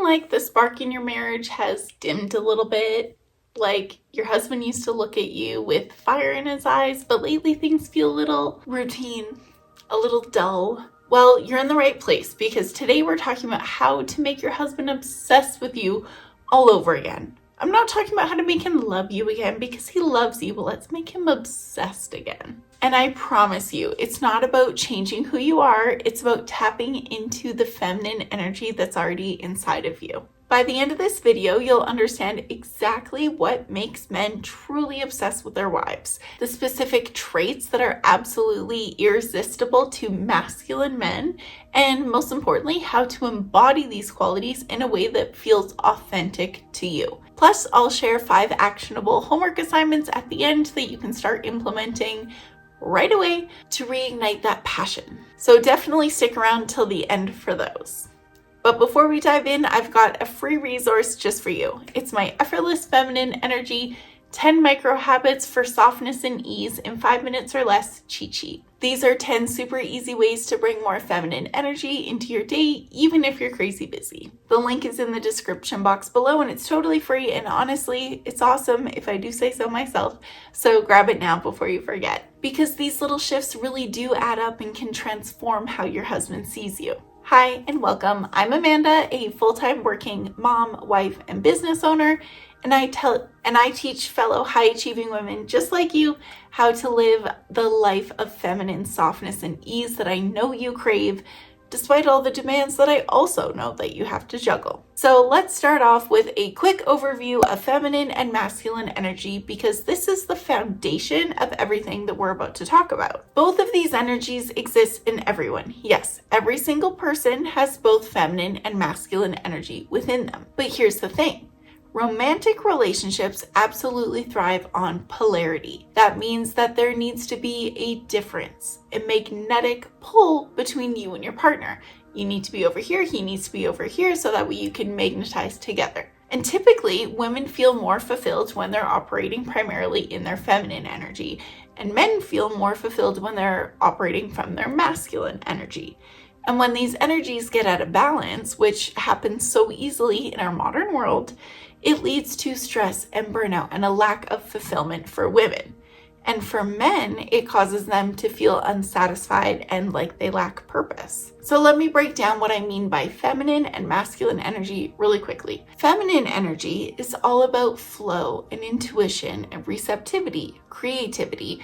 like the spark in your marriage has dimmed a little bit? Like your husband used to look at you with fire in his eyes, but lately things feel a little routine, a little dull? Well, you're in the right place, because today we're talking about how to make your husband obsessed with you all over again. I'm not talking about how to make him love you again, because he loves you, but let's make him obsessed again. And I promise you, it's not about changing who you are, it's about tapping into the feminine energy that's already inside of you. By the end of this video, you'll understand exactly what makes men truly obsessed with their wives, the specific traits that are absolutely irresistible to masculine men, and most importantly, how to embody these qualities in a way that feels authentic to you. Plus, I'll share 5 actionable homework assignments at the end that you can start implementing right away to reignite that passion. So definitely stick around till the end for those. But before we dive in, I've got a free resource just for you. It's my Effortless Feminine Energy 10 Micro Habits for Softness and Ease in 5 minutes or less cheat sheet. These are 10 super easy ways to bring more feminine energy into your day, even if you're crazy busy. The link is in the description box below, and it's totally free, and honestly, it's awesome if I do say so myself. So grab it now before you forget, because these little shifts really do add up and can transform how your husband sees you. Hi and welcome. I'm Amanda, a full-time working mom, wife, and business owner, and I teach fellow high-achieving women just like you how to live the life of feminine softness and ease that I know you crave, despite all the demands that I also know that you have to juggle. So let's start off with a quick overview of feminine and masculine energy, because this is the foundation of everything that we're about to talk about. Both of these energies exist in everyone. Yes, every single person has both feminine and masculine energy within them. But here's the thing. Romantic relationships absolutely thrive on polarity. That means that there needs to be a difference, a magnetic pull between you and your partner. You need to be over here, he needs to be over here, so that way you can magnetize together. And typically, women feel more fulfilled when they're operating primarily in their feminine energy, and men feel more fulfilled when they're operating from their masculine energy. And when these energies get out of balance, which happens so easily in our modern world, it leads to stress and burnout and a lack of fulfillment for women. And for men, it causes them to feel unsatisfied and like they lack purpose. So let me break down what I mean by feminine and masculine energy really quickly. Feminine energy is all about flow and intuition and receptivity, creativity,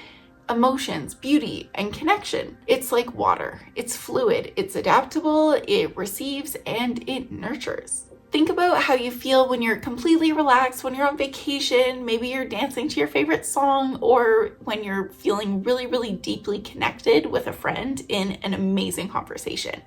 emotions, beauty, and connection. It's like water. It's fluid, it's adaptable, it receives, and it nurtures. Think about how you feel when you're completely relaxed, when you're on vacation, maybe you're dancing to your favorite song, or when you're feeling really, really deeply connected with a friend in an amazing conversation.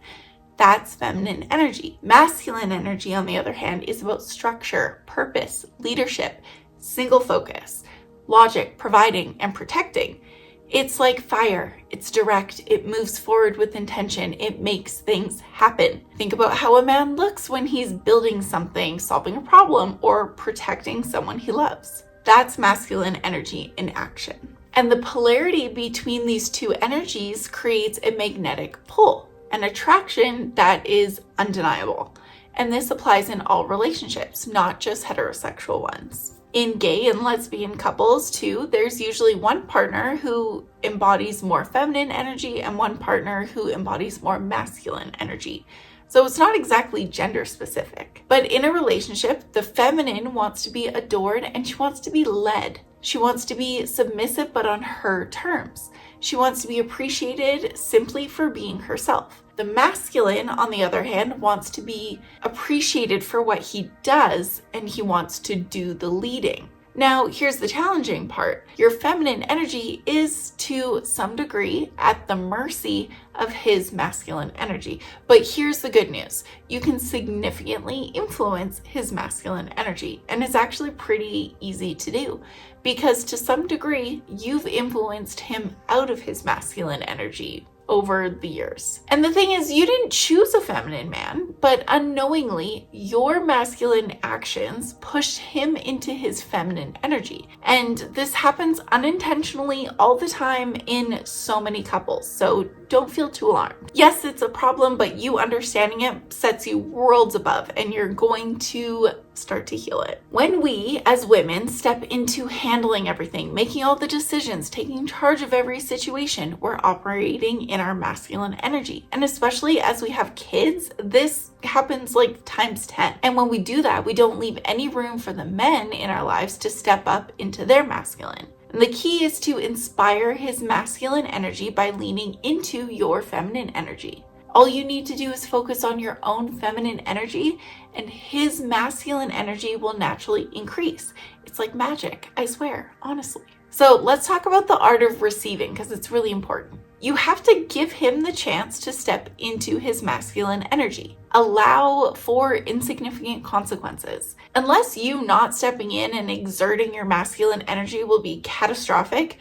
That's feminine energy. Masculine energy, on the other hand, is about structure, purpose, leadership, single focus, logic, providing, and protecting. It's like fire. It's direct. It moves forward with intention. It makes things happen. Think about how a man looks when he's building something, solving a problem, or protecting someone he loves. That's masculine energy in action. And the polarity between these two energies creates a magnetic pull, an attraction that is undeniable. And this applies in all relationships, not just heterosexual ones. In gay and lesbian couples too, there's usually one partner who embodies more feminine energy and one partner who embodies more masculine energy. So it's not exactly gender specific. But in a relationship, the feminine wants to be adored and she wants to be led. She wants to be submissive, but on her terms. She wants to be appreciated simply for being herself. The masculine, on the other hand, wants to be appreciated for what he does, and he wants to do the leading. Now, here's the challenging part. Your feminine energy is, to some degree, at the mercy of his masculine energy. But here's the good news. You can significantly influence his masculine energy, and it's actually pretty easy to do, because to some degree, you've influenced him out of his masculine energy over the years. And the thing is, you didn't choose a feminine man, but unknowingly, your masculine actions pushed him into his feminine energy. And this happens unintentionally all the time in so many couples, so don't feel too alarmed. Yes, it's a problem, but you understanding it sets you worlds above, and you're going to start to heal it. When we, as women, step into handling everything, making all the decisions, taking charge of every situation, we're operating in our masculine energy. And especially as we have kids, this happens like times 10. And when we do that, we don't leave any room for the men in our lives to step up into their masculine. And the key is to inspire his masculine energy by leaning into your feminine energy. All you need to do is focus on your own feminine energy, and his masculine energy will naturally increase. It's like magic, I swear, honestly. So let's talk about the art of receiving, because it's really important. You have to give him the chance to step into his masculine energy. Allow for insignificant consequences. Unless you not stepping in and exerting your masculine energy will be catastrophic,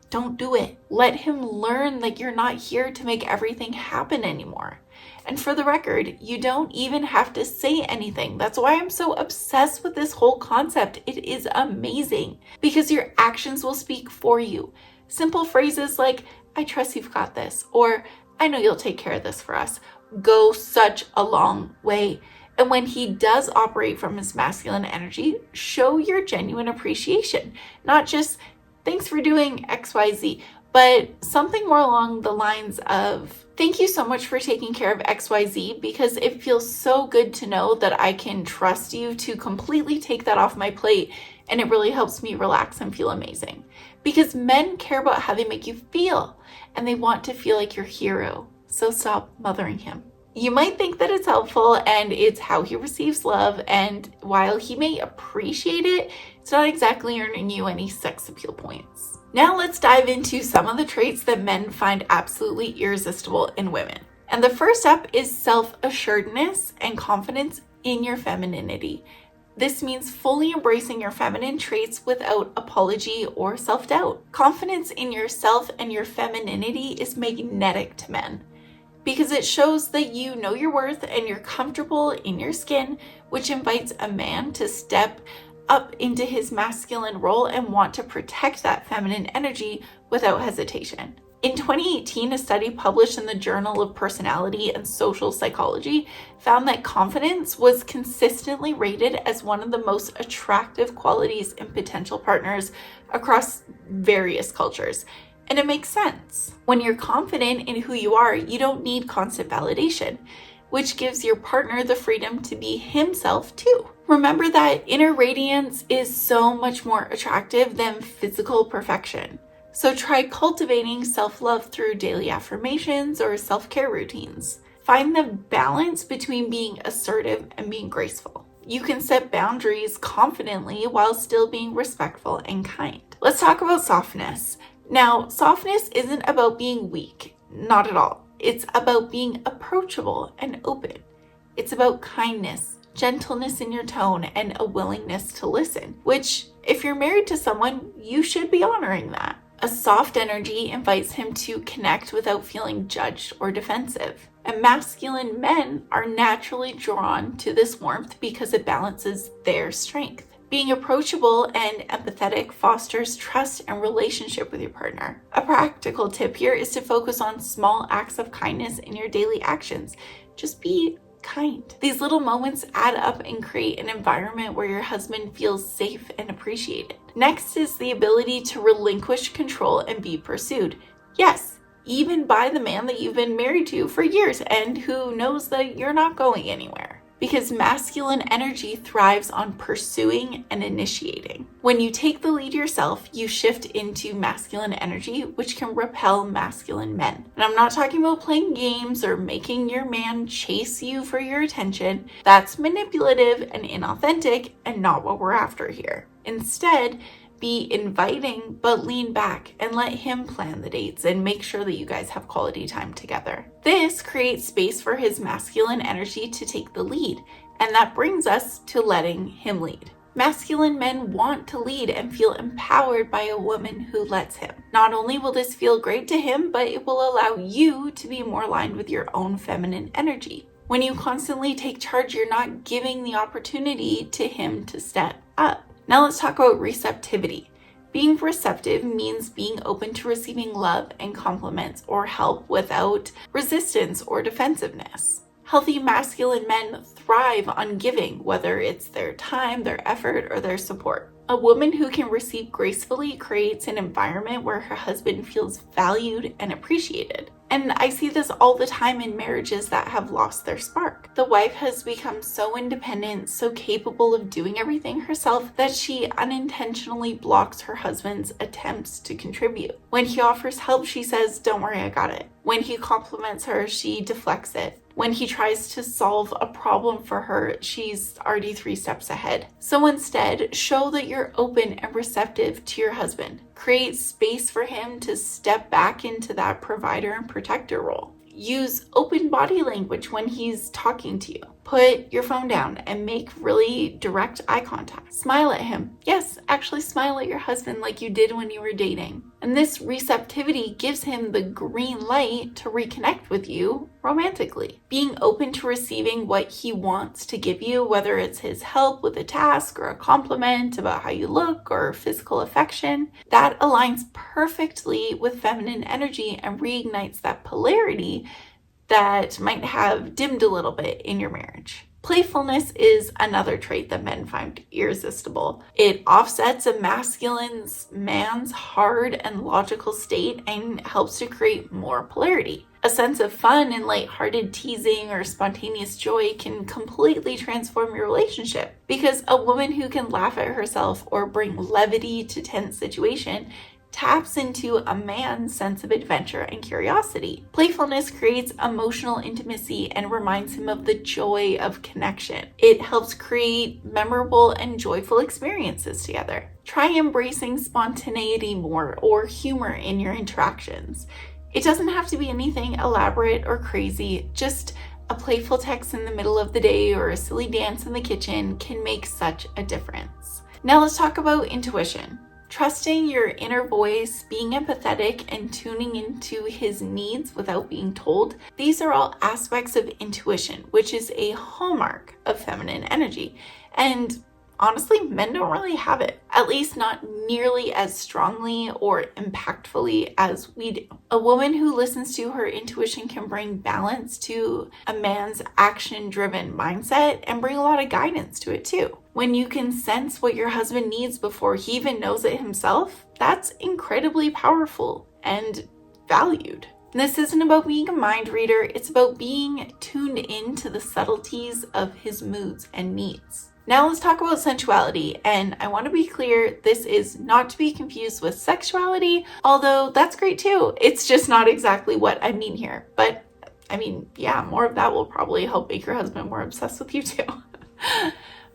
don't do it. Let him learn that you're not here to make everything happen anymore. And for the record, you don't even have to say anything. That's why I'm so obsessed with this whole concept. It is amazing because your actions will speak for you. Simple phrases like, I trust you've got this, or I know you'll take care of this for us, go such a long way. And when he does operate from his masculine energy, show your genuine appreciation, not just thanks for doing XYZ, but something more along the lines of, thank you so much for taking care of XYZ, because it feels so good to know that I can trust you to completely take that off my plate, and it really helps me relax and feel amazing. Because men care about how they make you feel, and they want to feel like your hero, so stop mothering him. You might think that it's helpful and it's how he receives love, and while he may appreciate it, it's not exactly earning you any sex appeal points. Now let's dive into some of the traits that men find absolutely irresistible in women. And the first up is self-assuredness and confidence in your femininity. This means fully embracing your feminine traits without apology or self-doubt. Confidence in yourself and your femininity is magnetic to men, because it shows that you know your worth and you're comfortable in your skin, which invites a man to step up into his masculine role and want to protect that feminine energy without hesitation. In 2018, a study published in the Journal of Personality and Social Psychology found that confidence was consistently rated as one of the most attractive qualities in potential partners across various cultures. And it makes sense. When you're confident in who you are, you don't need constant validation, which gives your partner the freedom to be himself too. Remember that inner radiance is so much more attractive than physical perfection. So try cultivating self-love through daily affirmations or self-care routines. Find the balance between being assertive and being graceful. You can set boundaries confidently while still being respectful and kind. Let's talk about softness. Now, softness isn't about being weak, not at all. It's about being approachable and open. It's about kindness, gentleness in your tone, and a willingness to listen, which, if you're married to someone, you should be honoring that. A soft energy invites him to connect without feeling judged or defensive. And masculine men are naturally drawn to this warmth because it balances their strength. Being approachable and empathetic fosters trust and relationship with your partner. A practical tip here is to focus on small acts of kindness in your daily actions. Just be kind. These little moments add up and create an environment where your husband feels safe and appreciated. Next is the ability to relinquish control and be pursued. Yes, even by the man that you've been married to for years and who knows that you're not going anywhere. Because masculine energy thrives on pursuing and initiating. When you take the lead yourself, you shift into masculine energy, which can repel masculine men. And I'm not talking about playing games or making your man chase you for your attention. That's manipulative and inauthentic and not what we're after here. Instead, be inviting, but lean back and let him plan the dates and make sure that you guys have quality time together. This creates space for his masculine energy to take the lead, and that brings us to letting him lead. Masculine men want to lead and feel empowered by a woman who lets him. Not only will this feel great to him, but it will allow you to be more aligned with your own feminine energy. When you constantly take charge, you're not giving the opportunity to him to step up. Now let's talk about receptivity. Being receptive means being open to receiving love and compliments or help without resistance or defensiveness. Healthy masculine men thrive on giving, whether it's their time, their effort, or their support. A woman who can receive gracefully creates an environment where her husband feels valued and appreciated. And I see this all the time in marriages that have lost their spark. The wife has become so independent, so capable of doing everything herself that she unintentionally blocks her husband's attempts to contribute. When he offers help, she says, "Don't worry, I got it." When he compliments her, she deflects it. When he tries to solve a problem for her, she's already 3 steps ahead. So instead, show that you're open and receptive to your husband. Create space for him to step back into that provider and protector role. Use open body language when he's talking to you. Put your phone down and make really direct eye contact. Smile at him. Yes, actually smile at your husband like you did when you were dating. And this receptivity gives him the green light to reconnect with you romantically. Being open to receiving what he wants to give you, whether it's his help with a task or a compliment about how you look or physical affection, that aligns perfectly with feminine energy and reignites that polarity that might have dimmed a little bit in your marriage. Playfulness is another trait that men find irresistible. It offsets a man's hard and logical state and helps to create more polarity. A sense of fun and lighthearted teasing or spontaneous joy can completely transform your relationship, because a woman who can laugh at herself or bring levity to tense situation taps into a man's sense of adventure and curiosity. Playfulness creates emotional intimacy and reminds him of the joy of connection. It helps create memorable and joyful experiences together. Try embracing spontaneity more or humor in your interactions. It doesn't have to be anything elaborate or crazy. Just a playful text in the middle of the day or a silly dance in the kitchen can make such a difference. Now let's talk about intuition. Trusting your inner voice, being empathetic, and tuning into his needs without being told. These are all aspects of intuition, which is a hallmark of feminine energy. And honestly, men don't really have it, at least not nearly as strongly or impactfully as we do. A woman who listens to her intuition can bring balance to a man's action-driven mindset and bring a lot of guidance to it too. When you can sense what your husband needs before he even knows it himself, that's incredibly powerful and valued. This isn't about being a mind reader, it's about being tuned into the subtleties of his moods and needs. Now let's talk about sensuality, and I want to be clear, this is not to be confused with sexuality, although that's great too. It's just not exactly what I mean here. But I mean, yeah, more of that will probably help make your husband more obsessed with you too.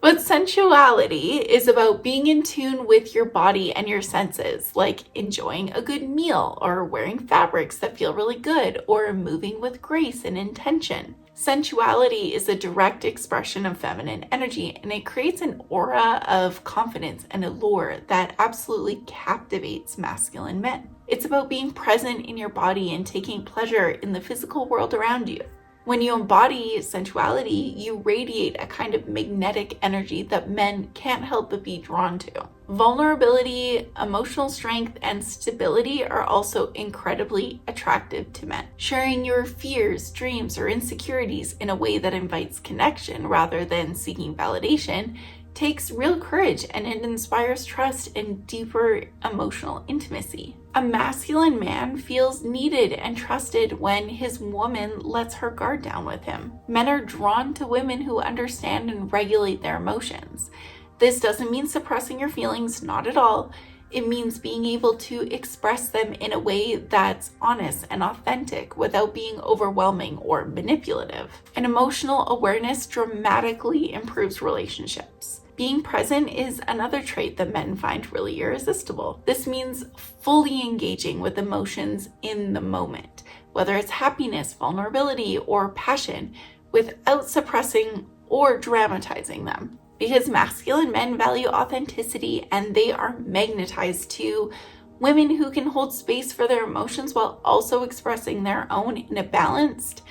But sensuality is about being in tune with your body and your senses, like enjoying a good meal or wearing fabrics that feel really good or moving with grace and intention. Sensuality is a direct expression of feminine energy, and it creates an aura of confidence and allure that absolutely captivates masculine men. It's about being present in your body and taking pleasure in the physical world around you. When you embody sensuality, you radiate a kind of magnetic energy that men can't help but be drawn to. Vulnerability, emotional strength, and stability are also incredibly attractive to men. Sharing your fears, dreams, or insecurities in a way that invites connection rather than seeking validation takes real courage, and it inspires trust and deeper emotional intimacy. A masculine man feels needed and trusted when his woman lets her guard down with him. Men are drawn to women who understand and regulate their emotions. This doesn't mean suppressing your feelings, not at all. It means being able to express them in a way that's honest and authentic without being overwhelming or manipulative. An emotional awareness dramatically improves relationships. Being present is another trait that men find really irresistible. This means fully engaging with emotions in the moment, whether it's happiness, vulnerability, or passion, without suppressing or dramatizing them. Because masculine men value authenticity and they are magnetized to Women who can hold space for their emotions while also expressing their own in a balanced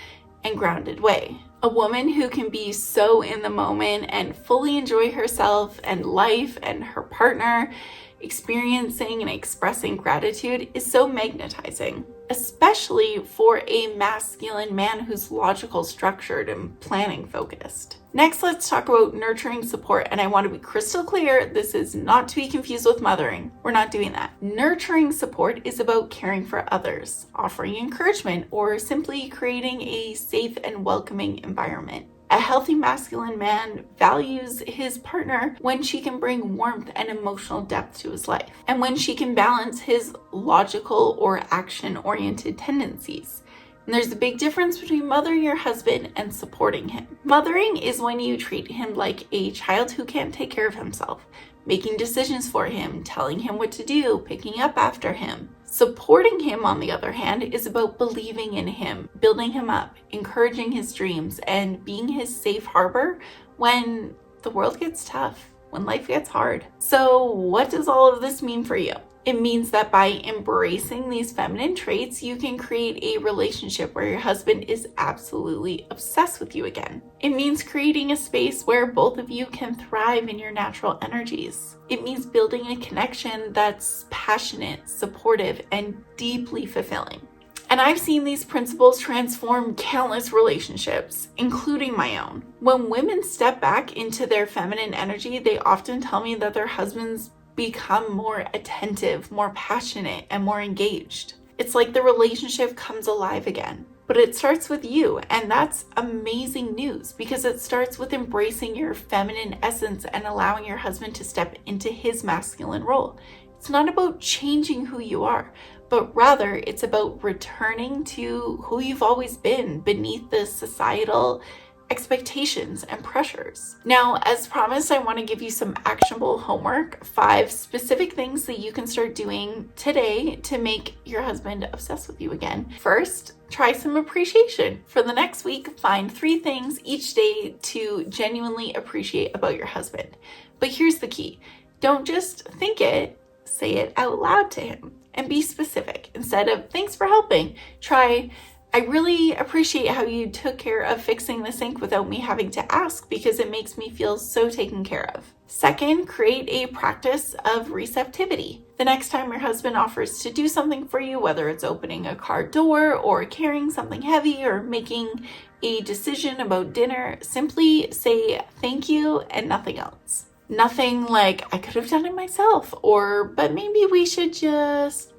and grounded way. A woman who can be so in the moment and fully enjoy herself and life and her partner. Experiencing and expressing gratitude is so magnetizing, especially for a masculine man who's logical, structured, and planning focused. Next, let's talk about nurturing support. And I want to be crystal clear, this is not to be confused with mothering. We're not doing that. Nurturing support is about caring for others, offering encouragement, or simply creating a safe and welcoming environment. A healthy masculine man values his partner when she can bring warmth and emotional depth to his life, and when she can balance his logical or action-oriented tendencies. And there's a big difference between mothering your husband and supporting him. Mothering is when you treat him like a child who can't take care of himself, making decisions for him, telling him what to do, picking up after him. Supporting him, on the other hand, is about believing in him, building him up, encouraging his dreams, and being his safe harbor when the world gets tough, when life gets hard. So what does all of this mean for you? It means that by embracing these feminine traits, you can create a relationship where your husband is absolutely obsessed with you again. It means creating a space where both of you can thrive in your natural energies. It means building a connection that's passionate, supportive, and deeply fulfilling. And I've seen these principles transform countless relationships, including my own. When women step back into their feminine energy, they often tell me that their husbands become more attentive, more passionate, and more engaged. It's like the relationship comes alive again. But it starts with you, and that's amazing news because it starts with embracing your feminine essence and allowing your husband to step into his masculine role. It's not about changing who you are, but rather it's about returning to who you've always been beneath the societal expectations and pressures. Now, as promised, I want to give you some actionable homework, 5 specific things that you can start doing today to make your husband obsessed with you again. First, try some appreciation. For the next week, find 3 things each day to genuinely appreciate about your husband. But here's the key. Don't just think it, say it out loud to him and be specific. Instead of thanks for helping, try I really appreciate how you took care of fixing the sink without me having to ask because it makes me feel so taken care of. Second, create a practice of receptivity. The next time your husband offers to do something for you, whether it's opening a car door or carrying something heavy or making a decision about dinner, simply say thank you and nothing else. Nothing like I could have done it myself or but maybe we should just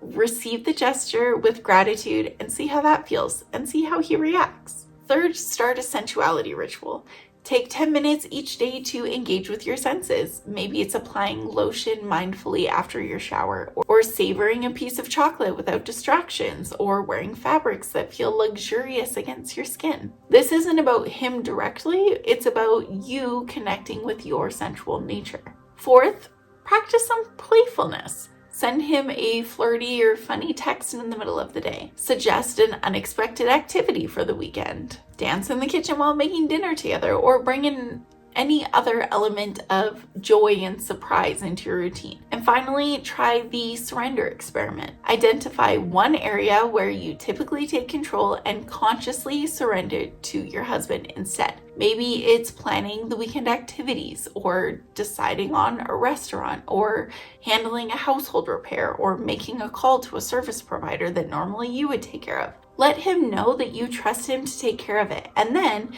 receive the gesture with gratitude and see how that feels and see how he reacts. Third, start a sensuality ritual. Take 10 minutes each day to engage with your senses. Maybe it's applying lotion mindfully after your shower, or savoring a piece of chocolate without distractions, or wearing fabrics that feel luxurious against your skin. This isn't about him directly, it's about you connecting with your sensual nature. Fourth, practice some playfulness. Send him a flirty or funny text in the middle of the day. Suggest an unexpected activity for the weekend. Dance in the kitchen while making dinner together, or bring in any other element of joy and surprise into your routine. And finally, try the surrender experiment. Identify one area where you typically take control and consciously surrender to your husband instead. Maybe it's planning the weekend activities, or deciding on a restaurant, or handling a household repair, or making a call to a service provider that normally you would take care of. Let him know that you trust him to take care of it. And then,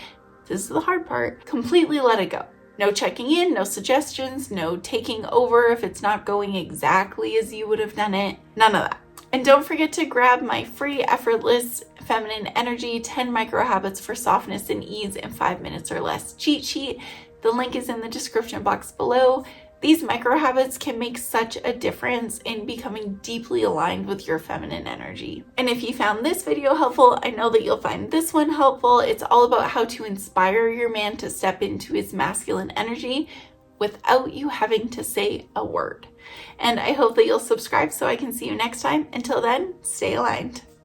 this is the hard part, completely let it go. No checking in, no suggestions, no taking over if it's not going exactly as you would have done it. None of that. And don't forget to grab my free effortless feminine energy 10 micro habits for softness and ease in 5 minutes or less cheat sheet. The link is in the description box below. These micro habits can make such a difference in becoming deeply aligned with your feminine energy. And if you found this video helpful, I know that you'll find this one helpful. It's all about how to inspire your man to step into his masculine energy without you having to say a word. And I hope that you'll subscribe so I can see you next time. Until then, stay aligned.